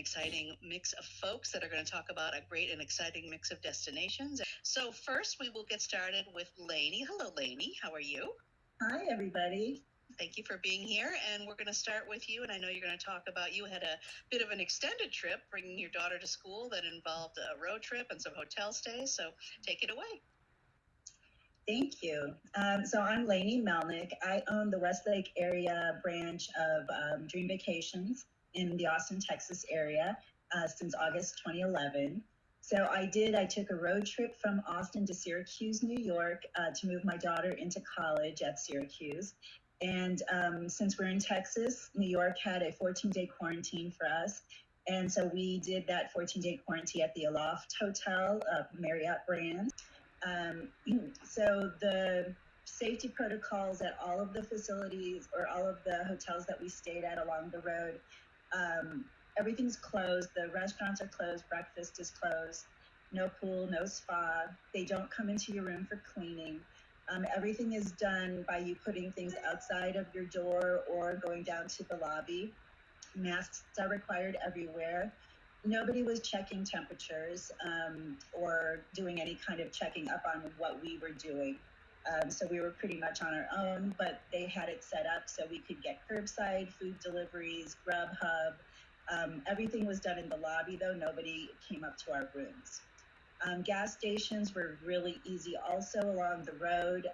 exciting mix of folks that are going to talk about a great and exciting mix of destinations. So first, we will get started with Lainey. Hello, Lainey. How are you? Hi, everybody. Thank you for being here. And we're going to start with you. And I know you're going to talk about you had a bit of an extended trip bringing your daughter to school that involved a road trip and some hotel stays. So take it away. Thank you. So I'm Lainey Melnick. I own the Westlake area branch of Dream Vacations in the Austin, Texas area since August 2011. So I took a road trip from Austin to Syracuse, New York to move my daughter into college at Syracuse. And since we're in Texas, New York had a 14-day quarantine for us. And so we did that 14-day quarantine at the Aloft Hotel, Marriott brand. So the safety protocols at all of the facilities or all of the hotels that we stayed at along the road, everything's closed. The restaurants are closed. Breakfast is closed. No pool, no spa. They don't come into your room for cleaning. Everything is done by you putting things outside of your door or going down to the lobby. Masks are required everywhere. Nobody was checking temperatures or doing any kind of checking up on what we were doing. So we were pretty much on our own, but they had it set up so we could get curbside food deliveries, Grubhub. Everything was done in the lobby, though. Nobody came up to our rooms. Gas stations were really easy also along the road.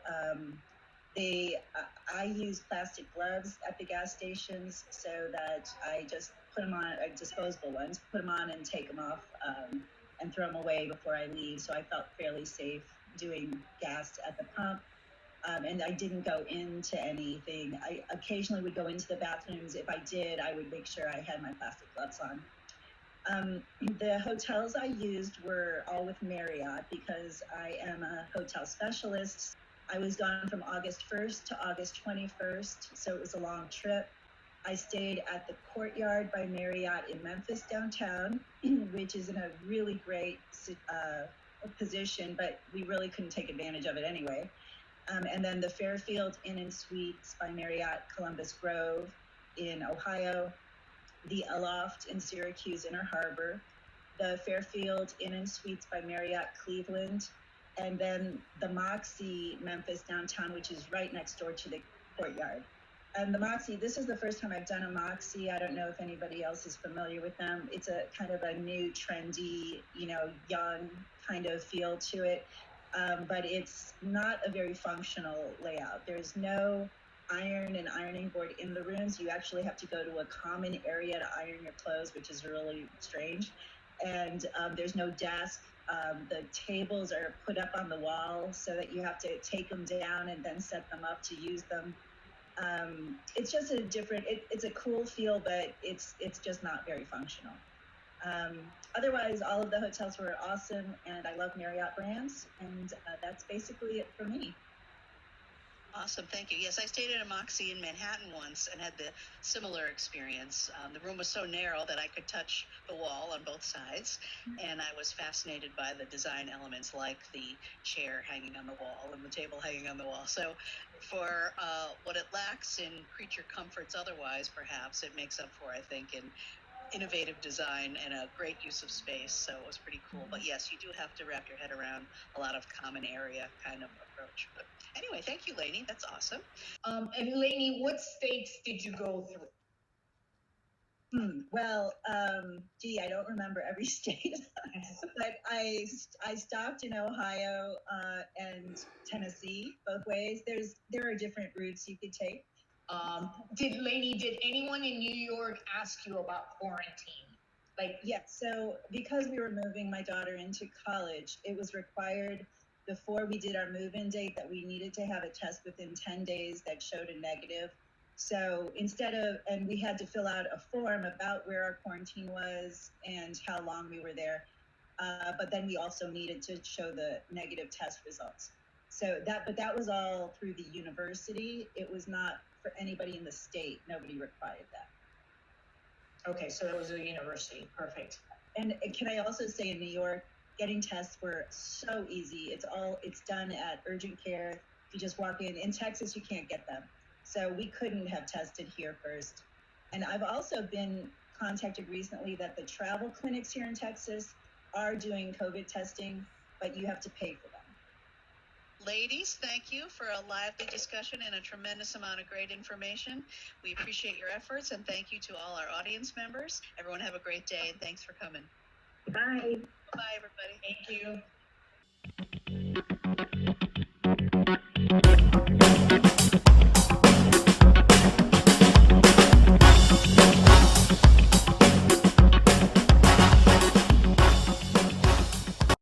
I use plastic gloves at the gas stations so that I just put them on, disposable ones, put them on and take them off and throw them away before I leave. So I felt fairly safe doing gas at the pump. And I didn't go into anything. I occasionally would go into the bathrooms. If I did, I would make sure I had my plastic gloves on. The hotels I used were all with Marriott because I am a hotel specialist. I was gone from August 1st to August 21st, so it was a long trip. I stayed at the Courtyard by Marriott in Memphis downtown, which is in a really great position, but we really couldn't take advantage of it anyway. And then the Fairfield Inn and Suites by Marriott Columbus Grove in Ohio, the Aloft in Syracuse Inner Harbor, the Fairfield Inn and Suites by Marriott Cleveland, and then the Moxie Memphis downtown, which is right next door to the Courtyard. And the Moxie, this is the first time I've done a Moxie. I don't know if anybody else is familiar with them. It's a kind of a new, trendy, young kind of feel to it. But it's not a very functional layout. There's no iron and ironing board in the rooms. You actually have to go to a common area to iron your clothes, which is really strange. And there's no desk. The tables are put up on the wall so that you have to take them down and then set them up to use them. It's just a different, it's a cool feel, but it's just not very functional. Otherwise, all of the hotels were awesome, and I love Marriott brands, and that's basically it for me. Awesome, thank you. Yes, I stayed in a Moxie in Manhattan once and had the similar experience. The room was so narrow that I could touch the wall on both sides, and I was fascinated by the design elements like the chair hanging on the wall and the table hanging on the wall. So for what it lacks in creature comforts otherwise, perhaps, it makes up for, I think, in innovative design and a great use of space. So it was pretty cool. But yes, you do have to wrap your head around a lot of common area kind of approach. But anyway, thank you, Lainey. That's awesome. And Lainey, what states did you go through? Well, I don't remember every state, but I stopped in Ohio and Tennessee both ways. There are different routes you could take. Did anyone in New York ask you about quarantine? Yes. So because we were moving my daughter into college, it was required before we did our move-in date that we needed to have a test within 10 days that showed a negative. So and we had to fill out a form about where our quarantine was and how long we were there. But then we also needed to show the negative test results. So that was all through the university. It was not for anybody in the state. Nobody required that. Okay, so it was a university. Perfect. And can I also say in New York, getting tests were so easy. It's done at urgent care. You just walk in. In Texas, you can't get them. So we couldn't have tested here first. And I've also been contacted recently that the travel clinics here in Texas are doing COVID testing, but you have to pay for them. Ladies, thank you for a lively discussion and a tremendous amount of great information. We appreciate your efforts, and thank you to all our audience members. Everyone have a great day, and thanks for coming. Bye. Bye, everybody. Thank you.